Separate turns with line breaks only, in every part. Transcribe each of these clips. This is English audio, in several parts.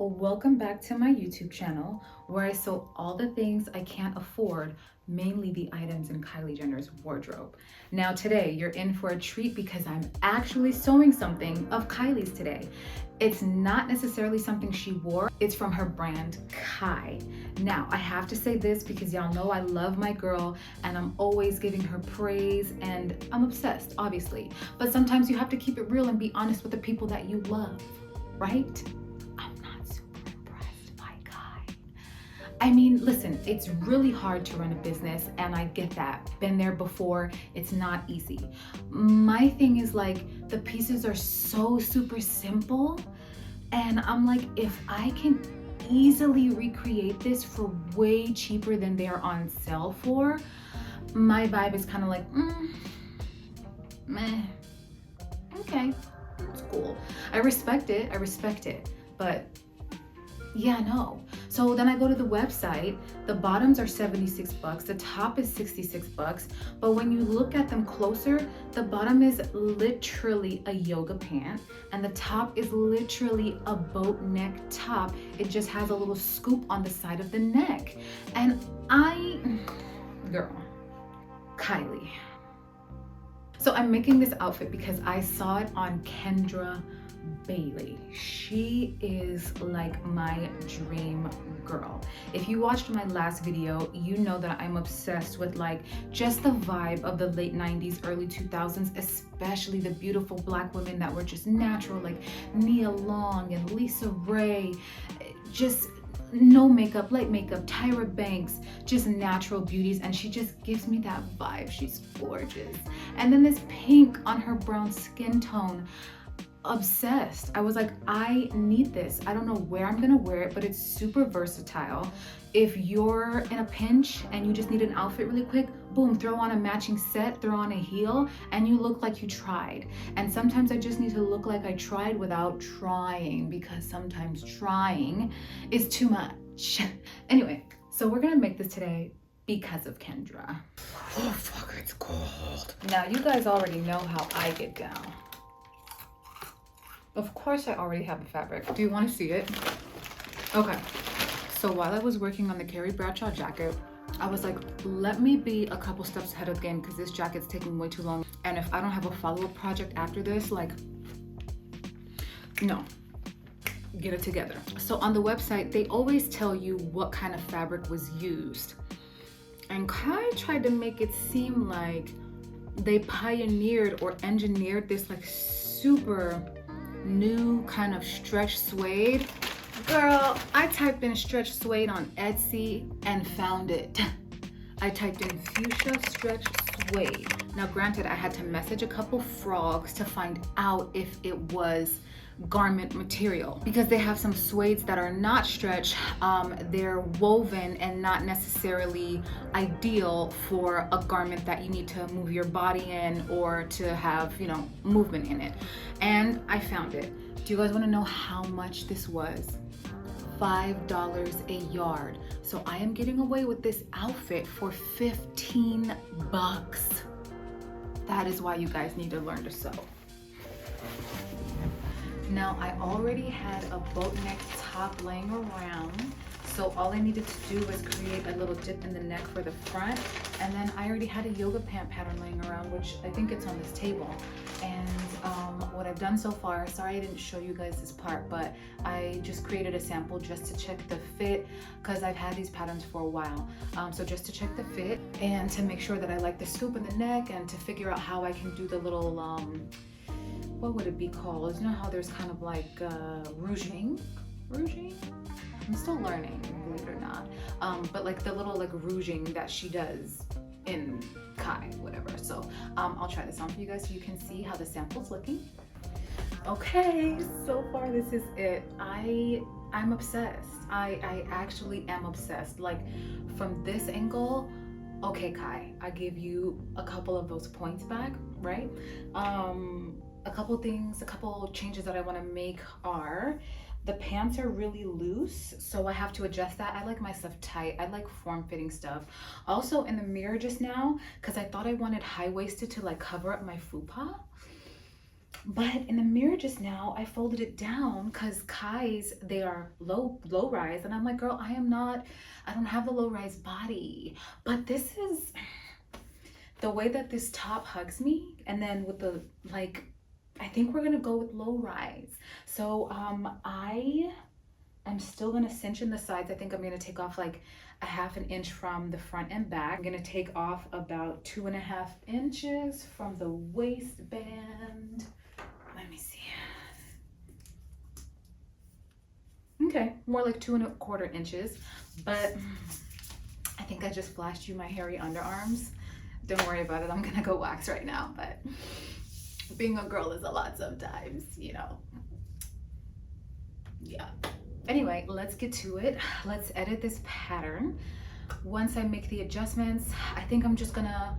Welcome back to my YouTube channel where I sew all the things I can't afford, mainly the items in Kylie Jenner's wardrobe. Now today you're in for a treat because I'm actually sewing something of Kylie's today. It's not necessarily something she wore, it's from her brand Kai. Now I have to say this because y'all know I love my girl and I'm always giving her praise and I'm obsessed, obviously. But sometimes you have to keep it real and be honest with the people that you love, right? I mean, listen, it's really hard to run a business and I get that. Been there before, it's not easy. My thing is like the pieces are so super simple and I'm like, if I can easily recreate this for way cheaper than they're on sale for, my vibe is kind of like, meh, okay, it's cool. I respect it, but yeah, no. So then I go to the website, the bottoms are 76 bucks, the top is 66 bucks, but when you look at them closer, the bottom is literally a yoga pant and the top is literally a boat neck top. It just has a little scoop on the side of the neck. And girl, Kylie. So I'm making this outfit because I saw it on Kendra Bailey. She is like my dream girl. If you watched my last video, you know that I'm obsessed with like just the vibe of the late 90s, early 2000s, especially the beautiful black women that were just natural, like Nia Long and Lisa Ray, just no makeup, light makeup, Tyra Banks, just natural beauties, and she just gives me that vibe. She's gorgeous. And then this pink on her brown skin tone, obsessed. I was like, I need this. I don't know where I'm gonna wear it, but it's super versatile. If you're in a pinch and you just need an outfit really quick, boom, throw on a matching set, throw on a heel, and you look like you tried. And sometimes I just need to look like I tried without trying, because sometimes trying is too much. Anyway, so we're gonna make this today because of Kendra.
Oh fuck, it's cold.
Now you guys already know how I get down. Of course I already have the fabric. Do you want to see it? Okay. So while I was working on the Carrie Bradshaw jacket, I was like, let me be a couple steps ahead of the game because this jacket's taking way too long. And if I don't have a follow-up project after this, like, no, get it together. So on the website, they always tell you what kind of fabric was used. And Kai tried to make it seem like they pioneered or engineered this like super new kind of stretch suede. Girl, I typed in stretch suede on Etsy and found it. I typed in fuchsia stretch suede. Now granted, I had to message a couple frogs to find out if it was garment material, because they have some suedes that are not stretch. They're woven and not necessarily ideal for a garment that you need to move your body in or to have, you know, movement in it. And I found it. Do you guys want to know how much this was? $5 a yard. So I am getting away with this outfit for 15 bucks. That is why you guys need to learn to sew. Now I already had a boat neck top laying around, so all I needed to do was create a little dip in the neck for the front, and then I already had a yoga pant pattern laying around, which I think it's on this table. And what I've done so far, sorry I didn't show you guys this part, but I just created a sample just to check the fit, because I've had these patterns for a while. So just to check the fit and to make sure that I like the scoop in the neck, and to figure out how I can do the little what would it be called? You know how there's kind of like rouging? I'm still learning, believe it or not. But like the little like rouging that she does in Kai, whatever. So I'll try this on for you guys so you can see how the sample's looking. Okay, so far this is it. I'm obsessed. I actually am obsessed. Like from this angle, okay, Kai, I give you a couple of those points back, right? A couple changes that I want to make are the pants are really loose, so I have to adjust that. I like my stuff tight. I like form-fitting stuff. Also in the mirror just now, because I thought I wanted high-waisted to like cover up my fupa, But in the mirror just now, I folded it down because Kai's, they are low rise. And I'm like, girl, I don't have the low rise body. But this is the way that this top hugs me. And then with the, like, I think we're gonna go with low rise. So I'm still gonna cinch in the sides. I think I'm gonna take off like a ½ inch from the front and back. I'm gonna take off about 2.5 inches from the waistband. Let me see. Okay, more like 2¼ inches, but I think I just flashed you my hairy underarms. Don't worry about it, I'm gonna go wax right now, but being a girl is a lot sometimes, you know. Yeah. Anyway, let's get to it. Let's edit this pattern. Once I make the adjustments, I think I'm just gonna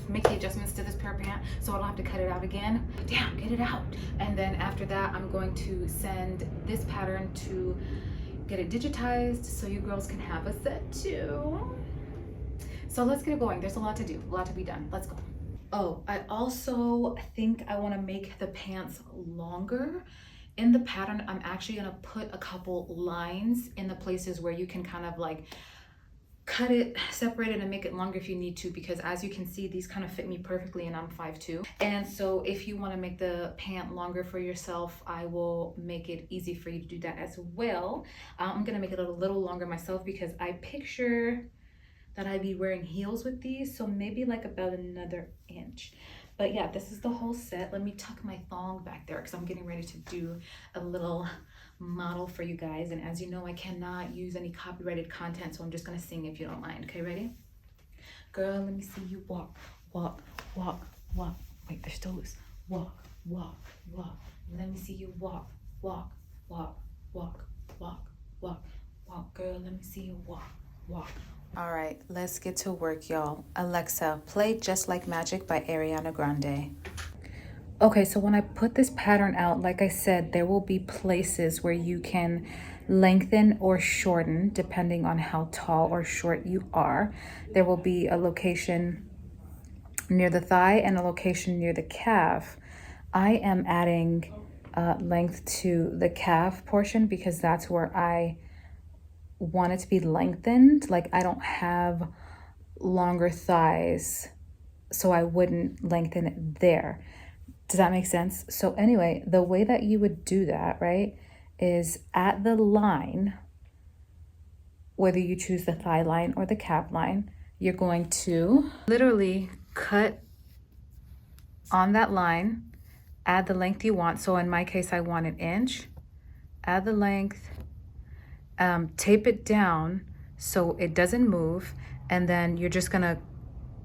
make the adjustments to this pair of pants so I don't have to cut it out again. Damn, get it out. And then after that, I'm going to send this pattern to get it digitized so you girls can have a set too. So let's get it going. There's a lot to do, a lot to be done. Let's go. Oh, I also think I want to make the pants longer. In the pattern, I'm actually going to put a couple lines in the places where you can kind of like cut it, separate it, and make it longer if you need to, because as you can see, these kind of fit me perfectly and I'm 5'2". And so if you want to make the pant longer for yourself, I will make it easy for you to do that as well. I'm going to make it a little longer myself because I picture that I'd be wearing heels with these, so maybe like about another inch. But yeah, this is the whole set. Let me tuck my thong back there because I'm getting ready to do a little model for you guys. And as you know, I cannot use any copyrighted content, so I'm just gonna sing if you don't mind. Okay, ready? Girl, let me see you walk, walk, walk, walk. Wait, they're still loose. Walk, walk, walk. Let me see you walk, walk, walk, walk, walk, walk, walk. Girl, let me see you walk, walk. All right, let's get to work, y'all. Alexa, play Just Like Magic by Ariana Grande. Okay, so when I put this pattern out, like I said, there will be places where you can lengthen or shorten depending on how tall or short you are. There will be a location near the thigh and a location near the calf. I am adding length to the calf portion because that's where I want it to be lengthened. Like I don't have longer thighs, so I wouldn't lengthen it there. Does that make sense? So anyway, the way that you would do that, right, is at the line, whether you choose the thigh line or the calf line, you're going to literally cut on that line, add the length you want. So in my case, I want 1 inch, add the length, tape it down so it doesn't move, and then you're just gonna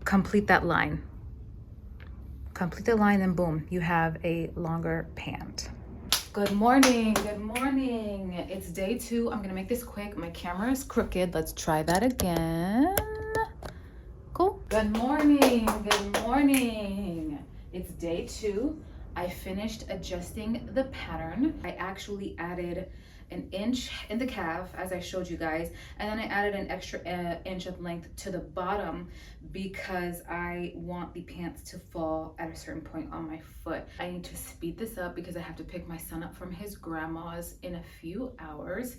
complete that line. Complete the line, and boom, you have a longer pant. Good morning, good morning. It's day 2. I'm gonna make this quick. My camera is crooked. Let's try that again. Cool. Good morning, good morning. It's day 2. I finished adjusting the pattern. I actually added 1 inch in the calf, as I showed you guys, and then I added an extra inch of length to the bottom because I want the pants to fall at a certain point on my foot. I need to speed this up because I have to pick my son up from his grandma's in a few hours.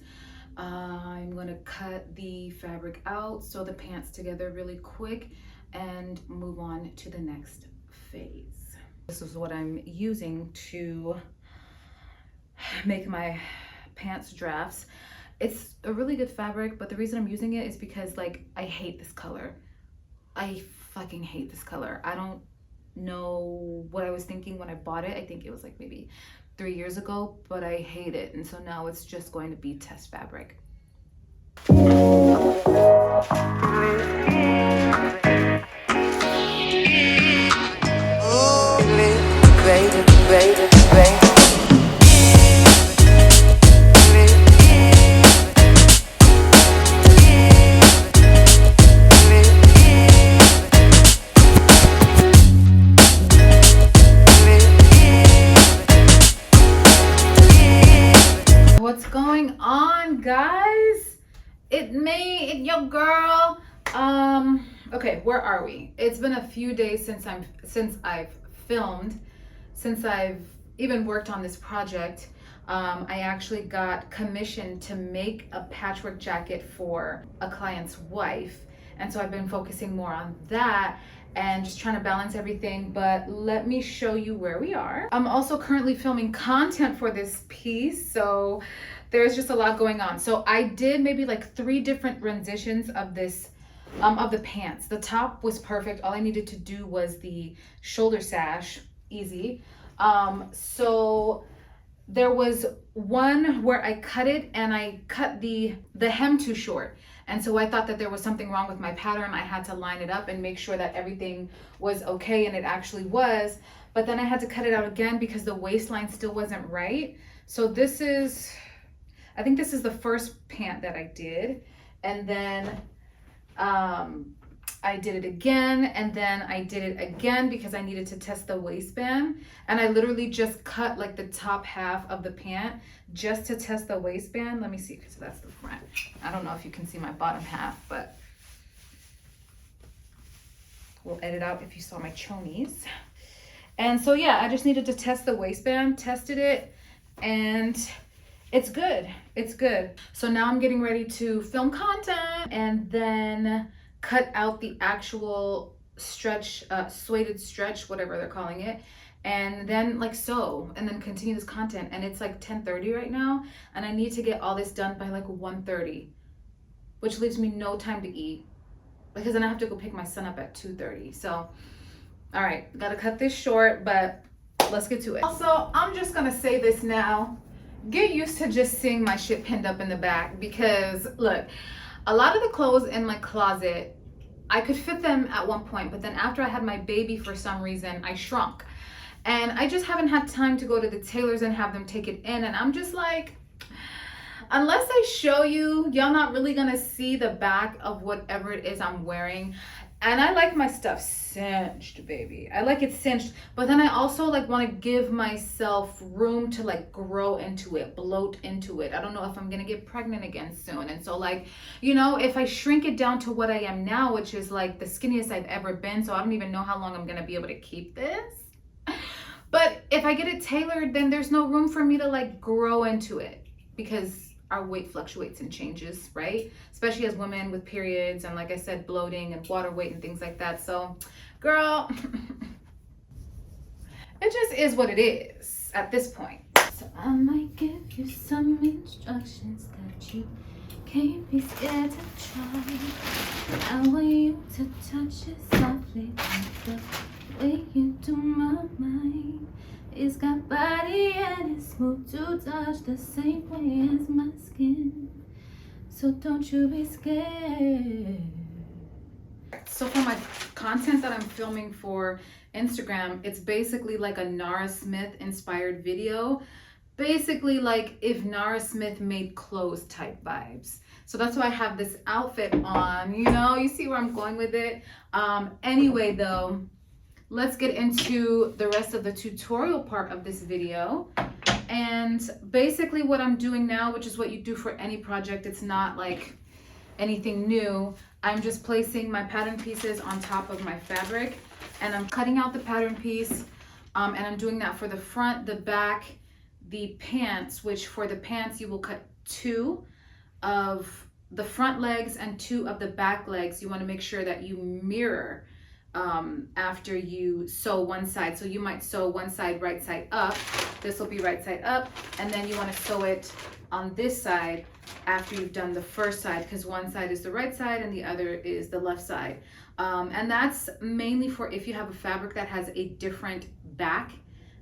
I'm gonna cut the fabric out, sew the pants together really quick, and move on to the next phase. This is what I'm using to make my pants drafts. It's a really good fabric, but the reason I'm using it is because like I hate this color. I fucking hate this color. I don't know what I was thinking when I bought it. I think it was like maybe 3 years ago, but I hate it, and so now it's just going to be test fabric. What's going on, guys? It your girl. Okay, where are we? It's been a few days since I've filmed, since I've even worked on this project. I actually got commissioned to make a patchwork jacket for a client's wife, and so I've been focusing more on that and just trying to balance everything. But let me show you where we are. I'm also currently filming content for this piece, so there's just a lot going on. So I did maybe like 3 different renditions of this, of the pants. The top was perfect. All I needed to do was the shoulder sash, easy. So there was one where I cut it and I cut the hem too short. And so I thought that there was something wrong with my pattern. I had to line it up and make sure that everything was okay, and it actually was. But then I had to cut it out again because the waistline still wasn't right. So this is, I think this is the first pant that I did. And then I did it again, and then I did it again because I needed to test the waistband. And I literally just cut like the top half of the pant just to test the waistband. Let me see, because that's the front. I don't know if you can see my bottom half, but we'll edit out if you saw my chonies. And so yeah, I just needed to test the waistband, tested it, and it's good. It's good. So now I'm getting ready to film content and then cut out the actual stretch, suede stretch, whatever they're calling it, and then like sew and then continue this content. And it's like 10:30 right now, and I need to get all this done by like 1:30, which leaves me no time to eat because then I have to go pick my son up at 2:30. So all right, gotta cut this short, but let's get to it. Also, I'm just gonna say this now. Get used to just seeing my shit pinned up in the back, because look, a lot of the clothes in my closet, I could fit them at one point, but then after I had my baby, for some reason, I shrunk. And I just haven't had time to go to the tailors and have them take it in. And I'm just like, unless I show you, y'all not really gonna see the back of whatever it is I'm wearing. And I like my stuff cinched, baby. I like it cinched, but then I also like want to give myself room to like grow into it, bloat into it. I don't know if I'm gonna get pregnant again soon. And so like, you know, if I shrink it down to what I am now, which is like the skinniest I've ever been, so I don't even know how long I'm gonna be able to keep this. But if I get it tailored, then there's no room for me to like grow into it, because our weight fluctuates and changes, right? Especially as women with periods and, like I said, bloating and water weight and things like that. So, girl, it just is what it is at this point. So I might give you some instructions that you can't be scared to try. I want you to touch it softly, like the way you do my mind. It's got body and it's smooth to touch, the same way as my skin. So don't you be scared. So for my content that I'm filming for Instagram, it's basically like a Nara Smith inspired video. Basically like if Nara Smith made clothes type vibes. So that's why I have this outfit on, you know, you see where I'm going with it. Anyway though, let's get into the rest of the tutorial part of this video. And basically what I'm doing now, which is what you do for any project, it's not like anything new. I'm just placing my pattern pieces on top of my fabric, and I'm cutting out the pattern piece. And I'm doing that for the front, the back, the pants, which for the pants you will cut 2 of the front legs and 2 of the back legs. You want to make sure that you mirror after you sew one side. So you might sew one side right side up. This will be right side up, and then you want to sew it on this side after you've done the first side, because one side is the right side and the other is the left side. And that's mainly for if you have a fabric that has a different back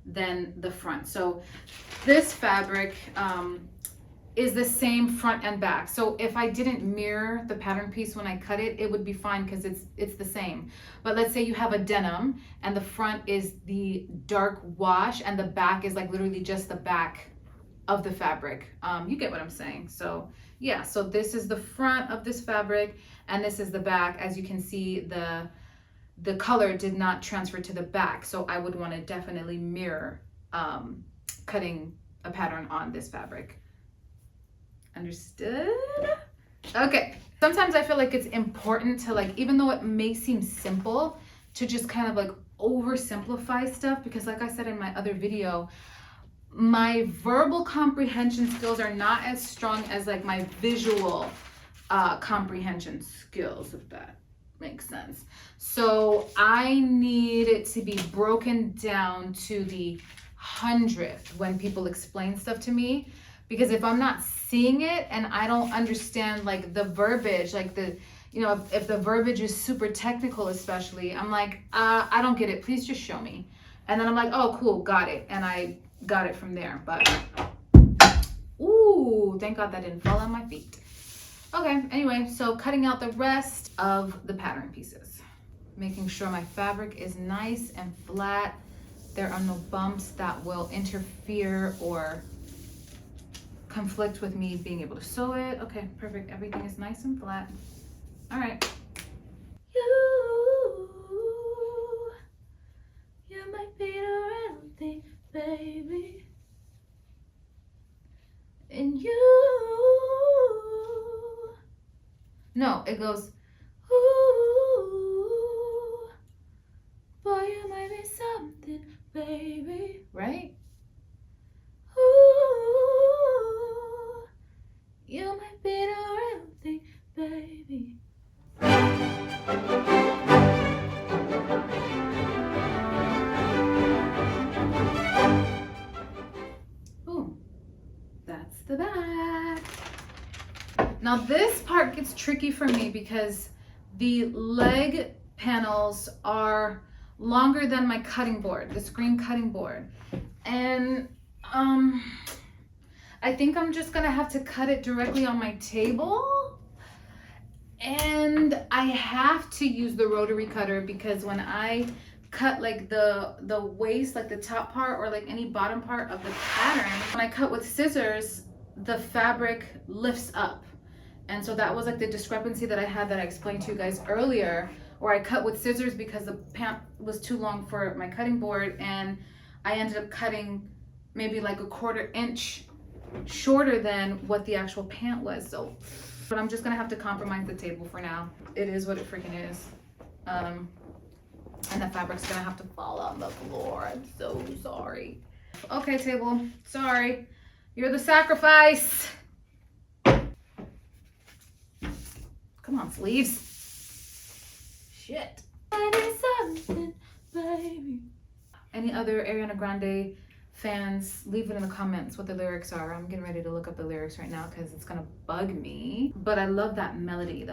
than the front. So this fabric is the same front and back. So if I didn't mirror the pattern piece when I cut it, it would be fine because it's the same. But let's say you have a denim and the front is the dark wash and the back is like literally just the back of the fabric. You get what I'm saying? So yeah, so this is the front of this fabric and this is the back. As you can see, the color did not transfer to the back. So I would want to definitely mirror cutting a pattern on this fabric. Understood? Okay. Sometimes I feel like it's important to like, even though it may seem simple, to just kind of like oversimplify stuff because like I said in my other video, my verbal comprehension skills are not as strong as like my visual comprehension skills, if that makes sense. So I need it to be broken down to the hundredth when people explain stuff to me, because if I'm not seeing it and I don't understand like the verbiage, like the, you know, if the verbiage is super technical, especially, I'm like, I don't get it. Please just show me. And then I'm like, oh, cool, got it. And I got it from there. But, ooh, thank God that didn't fall on my feet. Okay, anyway, so cutting out the rest of the pattern pieces. Making sure my fabric is nice and flat. There are no bumps that will interfere or conflict with me being able to sew it. Okay, perfect. Everything is nice and flat. All right. You might be the real thing, baby. And no, it goes, ooh, boy, you might be something, baby. Right? Ooh, you might be the real thing, baby. Boom. That's the back. Now this part gets tricky for me because the leg panels are longer than my cutting board, the screen cutting board. And I think I'm just gonna have to cut it directly on my table. And I have to use the rotary cutter because when I cut like the waist, like the top part or like any bottom part of the pattern, when I cut with scissors, the fabric lifts up. And so that was like the discrepancy that I had that I explained to you guys earlier, where I cut with scissors because the pant was too long for my cutting board, and I ended up cutting maybe like a 1/4 inch shorter than what the actual pant was. So, but I'm just gonna have to compromise the table for now. It is what it freaking is. And the fabric's gonna have to fall on the floor. I'm so sorry. Okay, table, sorry. You're the sacrifice. Come on, sleeves. Shit. I need something, baby. Any other Ariana Grande fans, leave it in the comments what the lyrics are. I'm getting ready to look up the lyrics right now because it's gonna bug me. But I love that melody,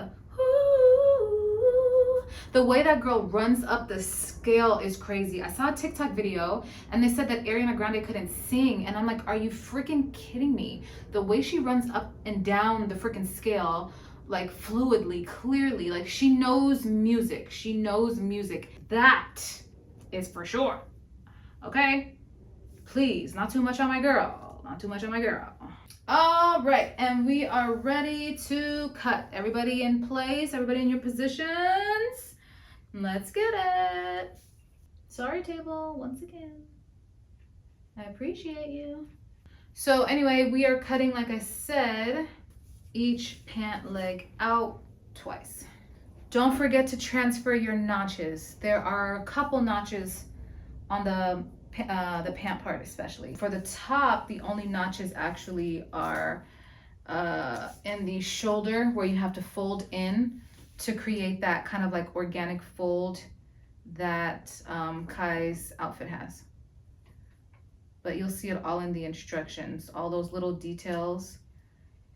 the way that girl runs up the scale is crazy. I saw a TikTok video and they said that Ariana Grande couldn't sing, and I'm like, are you freaking kidding me? The way she runs up and down the freaking scale, like fluidly, clearly, like she knows music. She knows music. That is for sure. Okay? Please, not too much on my girl. Not too much on my girl. All right, and we are ready to cut. Everybody in place, everybody in your positions. Let's get it. Sorry, table, once again. I appreciate you. So anyway, we are cutting, like I said, each pant leg out twice. Don't forget to transfer your notches. There are a couple notches on the pant part, especially. For the top, the only notches actually are in the shoulder where you have to fold in to create that kind of like organic fold that Kai's outfit has. But you'll see it all in the instructions, all those little details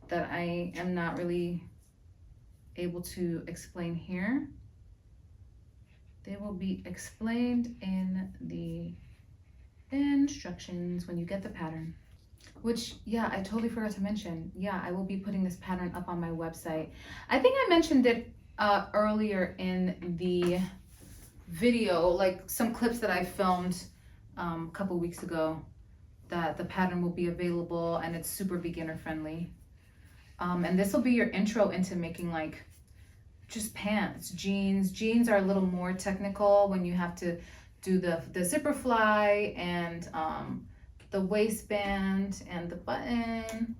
that I am not really able to explain here. They will be explained in the instructions when you get the pattern. Which, yeah, I totally forgot to mention. Yeah, I will be putting this pattern up on my website. I think I mentioned it earlier in the video, like some clips that I filmed a couple weeks ago, that the pattern will be available and it's super beginner friendly. And this will be your intro into making like just pants, jeans. Jeans are a little more technical when you have to do the zipper fly and the waistband and the button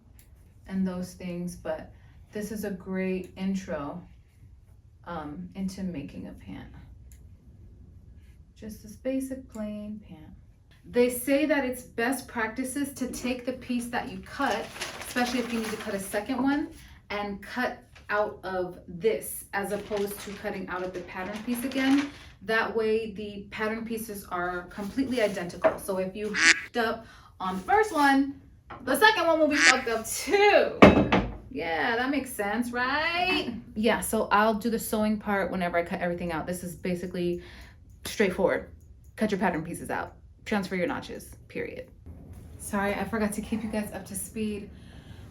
and those things. But This is a great intro into making a pant. Just this basic plain pant. They say that it's best practices to take the piece that you cut, especially if you need to cut a second one, and cut out of this as opposed to cutting out of the pattern piece again. That way the pattern pieces are completely identical. So if you fucked up on the first one, the second one will be fucked up too. Yeah, that makes sense, right? Yeah, so I'll do the sewing part whenever I cut everything out. This is basically straightforward. Cut your pattern pieces out. Transfer your notches, period. Sorry, I forgot to keep you guys up to speed.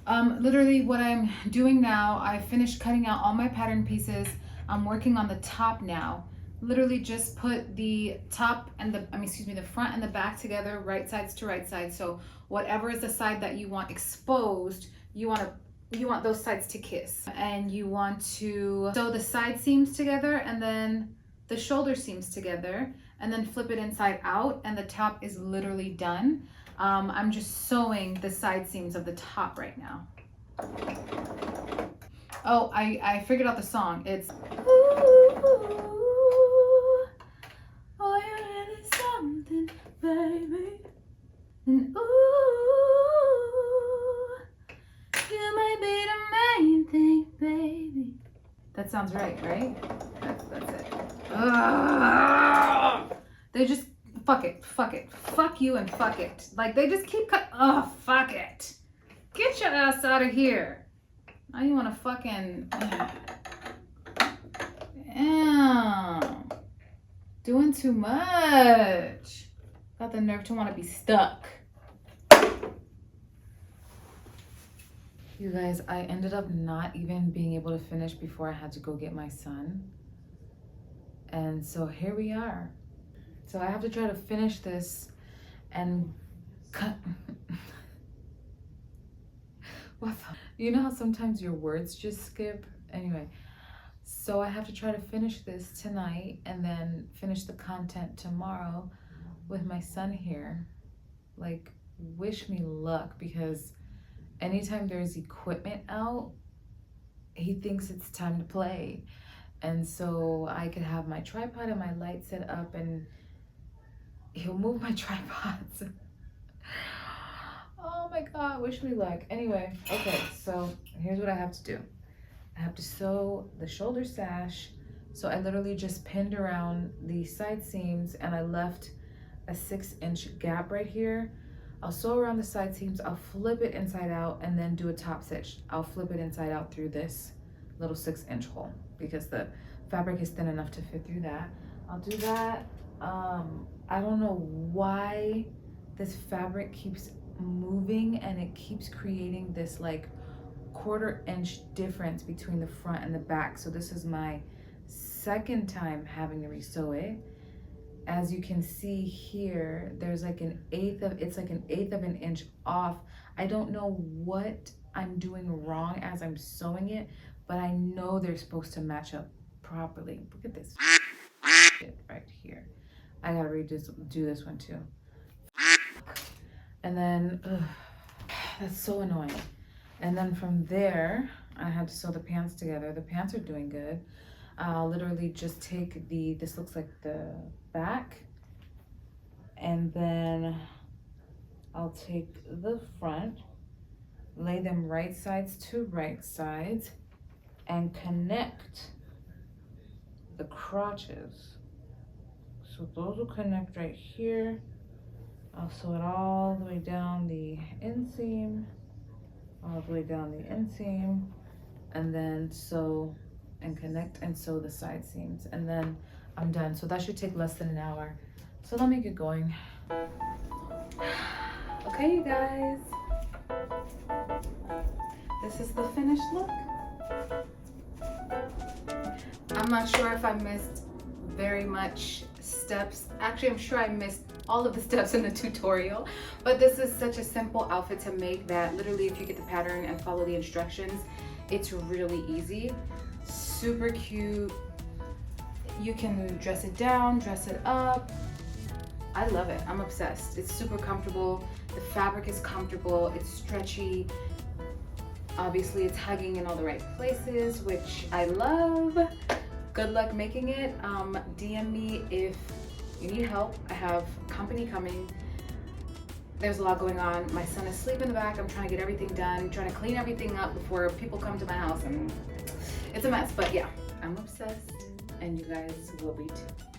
Literally what I'm doing now, I finished cutting out all my pattern pieces. I'm working on the top now. Literally just put the top and the front and the back together, right sides to right sides. So whatever is the side that you want exposed, you want those sides to kiss. And you want to sew the side seams together and then the shoulder seams together and then flip it inside out, and the top is literally done. I'm just sewing the side seams of the top right now. Oh, I figured out the song. It's ooh, oh, you're really something, baby. And ooh, you might be the main thing, baby. That sounds right? That's it. They just fuck it, fuck you and fuck it. Like they just keep fuck it. Get your ass out of here. Now you want to fucking doing too much. Got the nerve to want to be stuck. You guys, I ended up not even being able to finish before I had to go get my son. And so here we are. So I have to try to finish this and cut. What the? You know how sometimes your words just skip? Anyway, so I have to try to finish this tonight and then finish the content tomorrow with my son here. Like, wish me luck, because anytime there's equipment out, he thinks it's time to play. And so I could have my tripod and my light set up and he'll move my tripods. Oh my God, wish me luck. Anyway, okay, so here's what I have to do. I have to sew the shoulder sash. So I literally just pinned around the side seams and I left a 6-inch gap right here. I'll sew around the side seams, I'll flip it inside out and then do a top stitch. I'll flip it inside out through this little 6-inch hole because the fabric is thin enough to fit through that. I'll do that. I don't know why this fabric keeps moving and it keeps creating this like 1/4 inch difference between the front and the back. So this is my second time having to resew it. As you can see here, there's like it's like an eighth of an inch off. I don't know what I'm doing wrong as I'm sewing it, but I know they're supposed to match up properly. Look at this shit right here. I gotta do this one too. And then, that's so annoying. And then from there, I had to sew the pants together. The pants are doing good. I'll literally just take this looks like the back, and then I'll take the front, lay them right sides to right sides, and connect the crotches. So those will connect right here. I'll sew it all the way down the inseam, and then sew and connect and sew the side seams, and then I'm done. So that should take less than an hour. So let me get going. Okay, you guys. This is the finished look. I'm not sure if I missed very much steps. Actually, I'm sure I missed all of the steps in the tutorial, but this is such a simple outfit to make that literally if you get the pattern and follow the instructions, it's really easy. Super cute. You can dress it down, dress it up. I love it. I'm obsessed. It's super comfortable. The fabric is comfortable. It's stretchy. Obviously it's hugging in all the right places, which I love. Good luck making it. DM me if you need help. I have company coming. There's a lot going on. My son is asleep in the back. I'm trying to get everything done, trying to clean everything up before people come to my house, and it's a mess. But yeah, I'm obsessed, and you guys will be too.